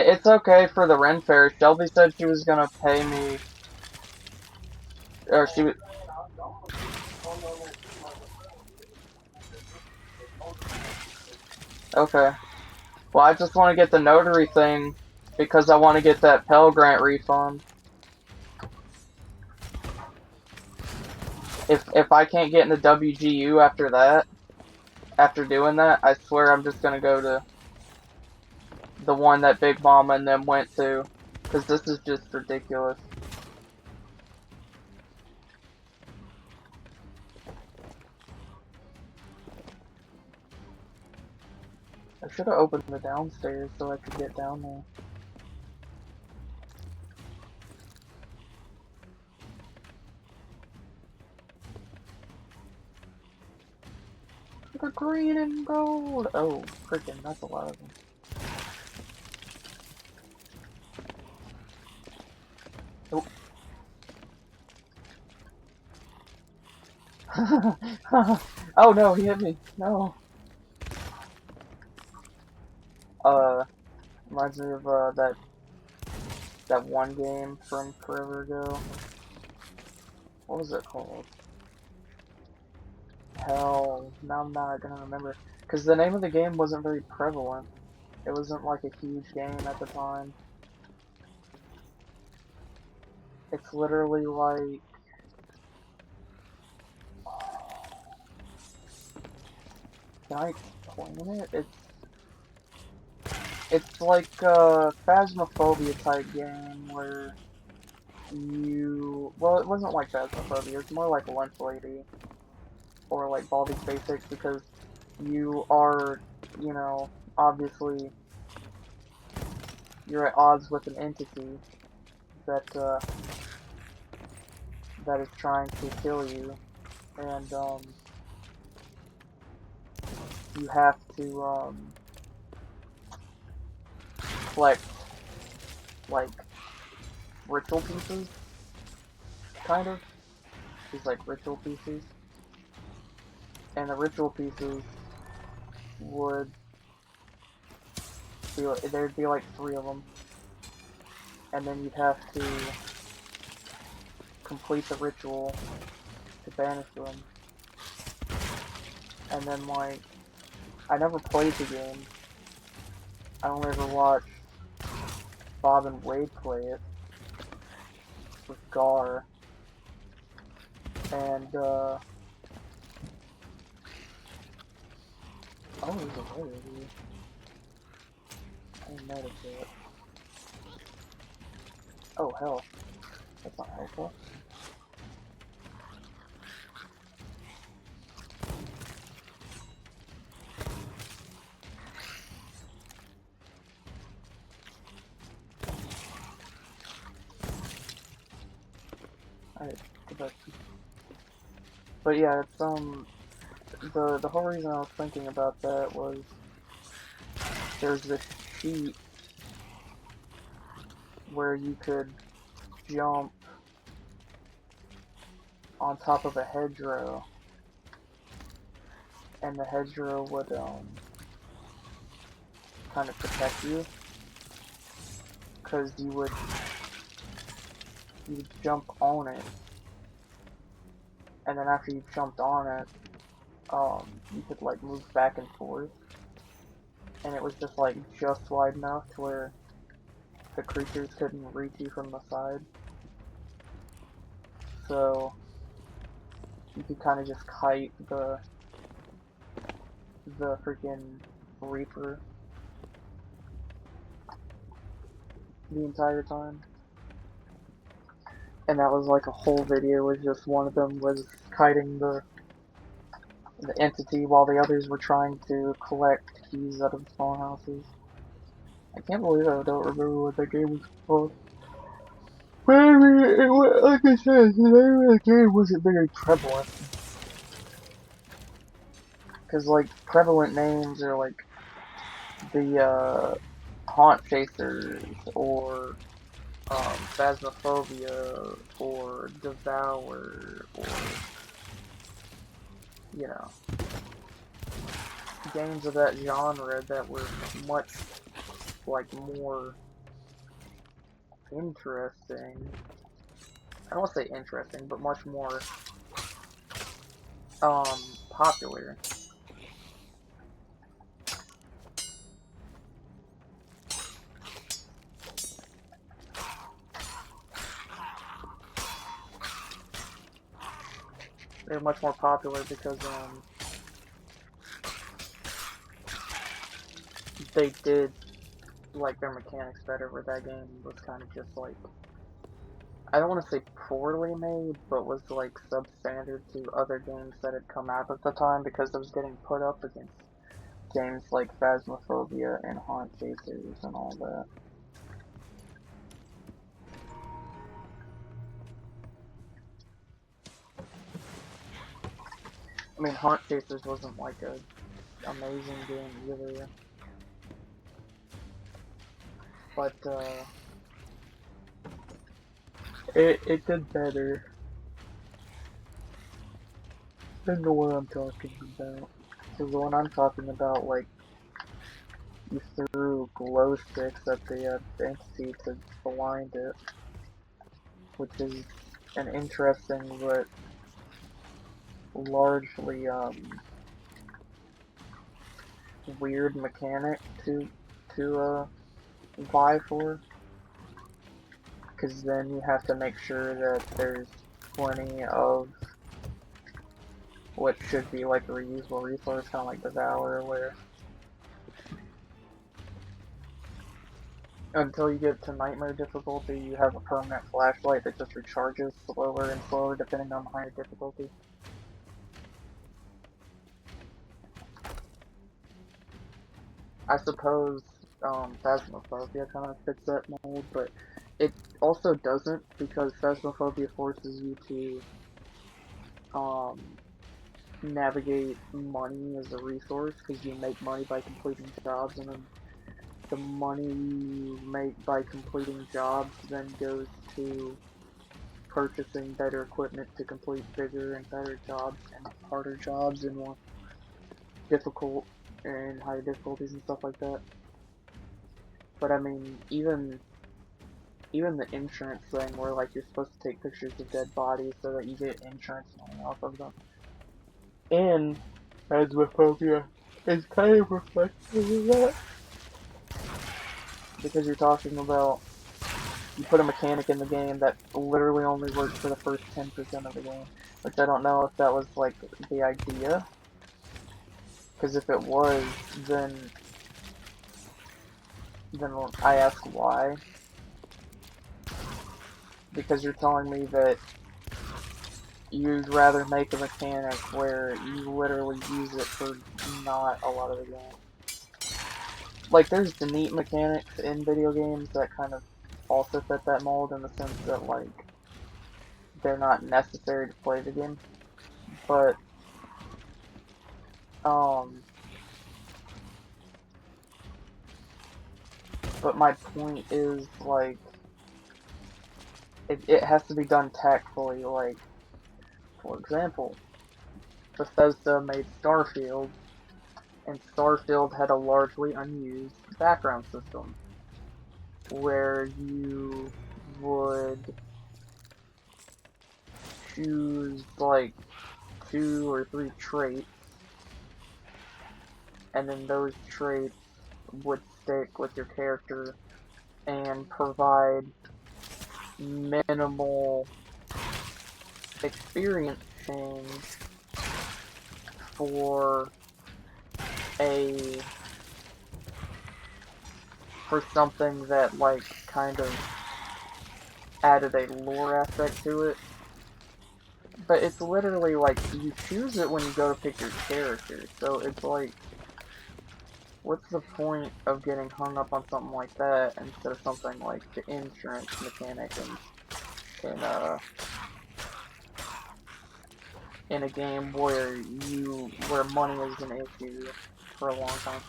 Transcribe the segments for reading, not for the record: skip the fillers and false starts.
It's okay for the Ren Fair. Shelby said she was gonna pay me, or she was. Okay. Well, I just want to get the notary thing because I want to get that Pell Grant refund. If I can't get into WGU after that, after doing that, I swear I'm just gonna go to the one that Big Mama and them went to, because this is just ridiculous. I should have opened the downstairs so I could get down there. The green and gold! Oh, freaking, that's a lot of them. Oh. Oh no, he hit me. No. Reminds me of, that one game from forever ago. What was it called? Hell, now I'm not gonna remember. Because the name of the game wasn't very prevalent. It wasn't like a huge game at the time. It's literally like... Can I explain it? It's like a Phasmophobia type game where you... Well, it wasn't like Phasmophobia, it's more like Lunch Lady. Or like Baldi's Basics, because you are, you know, obviously you're at odds with an entity that that is trying to kill you, and you have to collect like ritual pieces, kind of. These like ritual pieces, and the ritual pieces would be like, there'd be like 3 of them, and then you'd have to complete the ritual to banish them. And then like, I never played the game. I only ever watched Bob and Wade play it with Gar, and oh, there's a way here. I didn't notice it. Oh hell, that's not helpful. Alright, go back. But yeah, it's the whole reason I was thinking about that was there's this sheet where you could jump on top of a hedgerow, and the hedgerow would kind of protect you, because you would jump on it, and then after you jumped on it, you could like move back and forth, and it was just like just wide enough to where the creatures couldn't reach you from the side. So you could kind of just kite the freaking Reaper the entire time. And that was like a whole video, was just one of them was kiting the entity while the others were trying to collect keys out of the small houses. I can't believe I don't remember what that game was called. But I mean, like I said, the name of the game wasn't very prevalent. Because, like, prevalent names are like the Haunt Chasers, or Phasmophobia, or Devour, or, you know, games of that genre that were much, like, more interesting. I don't want to say interesting, but much more popular. They're much more popular because they did like their mechanics better. Where that game was kind of just like, I don't want to say poorly made, but was like substandard to other games that had come out at the time because it was getting put up against games like Phasmophobia and Haunt Chasers and all that. I mean, Haunt Chasers wasn't like a amazing game either, but it did better than the one I'm talking about. Because the one I'm talking about, like, you threw glow sticks at the entity to blind it, which is an interesting but largely weird mechanic to vie for, because then you have to make sure that there's plenty of what should be like a reusable resource, kind of like Devour, where until you get to Nightmare difficulty, you have a permanent flashlight that just recharges slower and slower depending on the higher difficulty. I suppose Phasmophobia kind of fits that mold, but it also doesn't, because Phasmophobia forces you to navigate money as a resource, because you make money by completing jobs, and then the money you make by completing jobs then goes to purchasing better equipment to complete bigger and better jobs and harder jobs and more difficult and higher difficulties and stuff like that. But I mean, even the insurance thing where like you're supposed to take pictures of dead bodies so that you get insurance money off of them. And Phasmophobia is kind of reflective of that. Because you're talking about, you put a mechanic in the game that literally only works for the first 10% of the game. Which I don't know if that was like the idea. Because if it was, then then I ask why. Because you're telling me that you'd rather make a mechanic where you literally use it for not a lot of the game. Like, there's the neat mechanics in video games that kind of also fit that mold in the sense that, like, they're not necessary to play the game. But, um, but my point is, like, it has to be done tactfully. Like, for example, Bethesda made Starfield, and Starfield had a largely unused background system where you would choose like 2 or 3 traits, and then those traits would stick with your character and provide minimal experience change for a for something that like kind of added a lore aspect to it. But it's literally like you choose it when you go to pick your character, so it's like, what's the point of getting hung up on something like that instead of something like the insurance mechanic in in a game where money is an issue for a long time.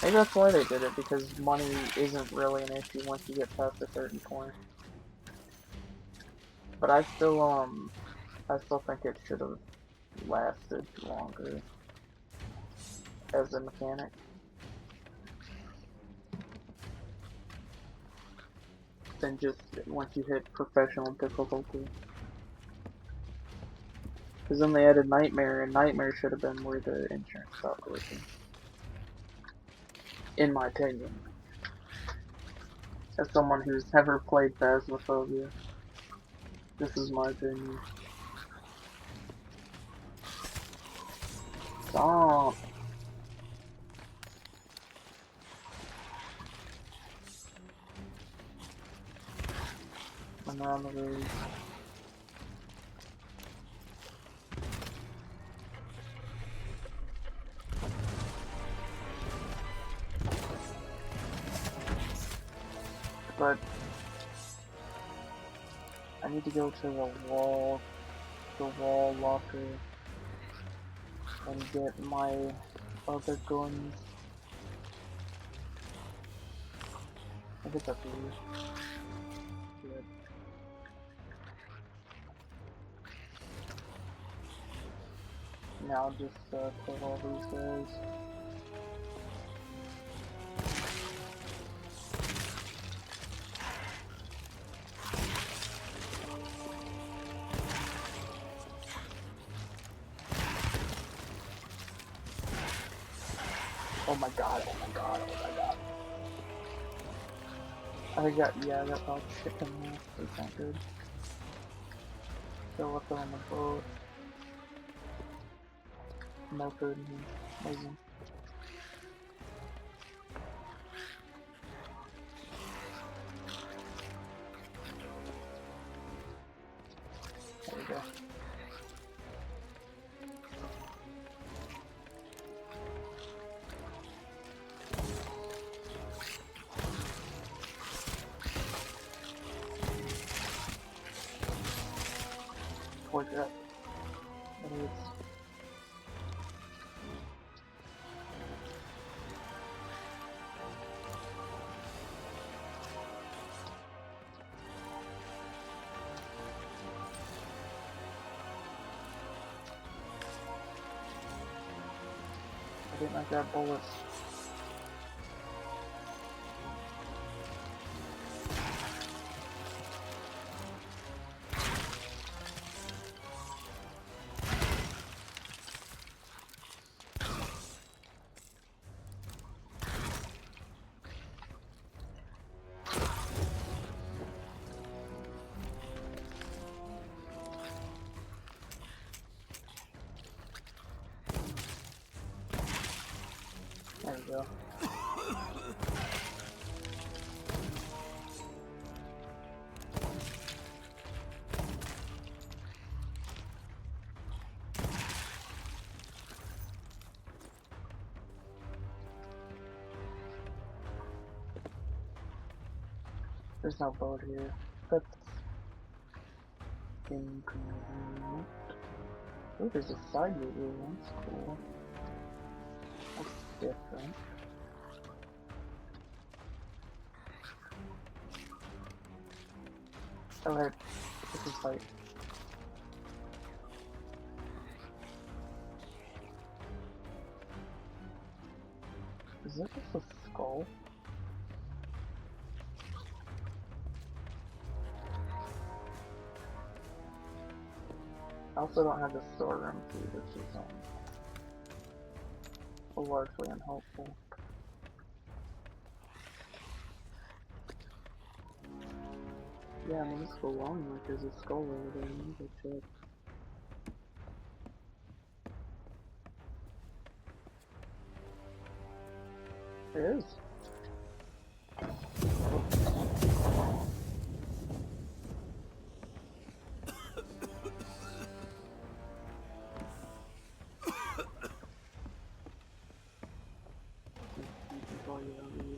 Maybe that's why they did it, because money isn't really an issue once you get past a certain point. But I still think it should have lasted longer as a mechanic. than just once you hit professional difficulty. Because then they added Nightmare, and Nightmare should have been where the insurance stopped working. In my opinion. As someone who's never played Phasmophobia, this is my opinion. Stop! I'm around the road. But I need to go to the wall locker, and get my other guns. I think it's up here. Good. Now just kill all these guys. Oh my god, oh my god, oh my god. I got dog shit in there. It's not good. Still left it on the boat. No food in here. Amazing. There we go. Torch it up. Idiots. I didn't grab bullets. There we go. There's no boat here. That's inconvenient. Oh, there's a side route here. That's cool. That's different. Oh, hey, this is like. Is that just a skull? I also don't have the storeroom key, which is largely unhelpful. Yeah, I mean, let's go along like there's a skull over there. Let me go check. There is. You can call you out here.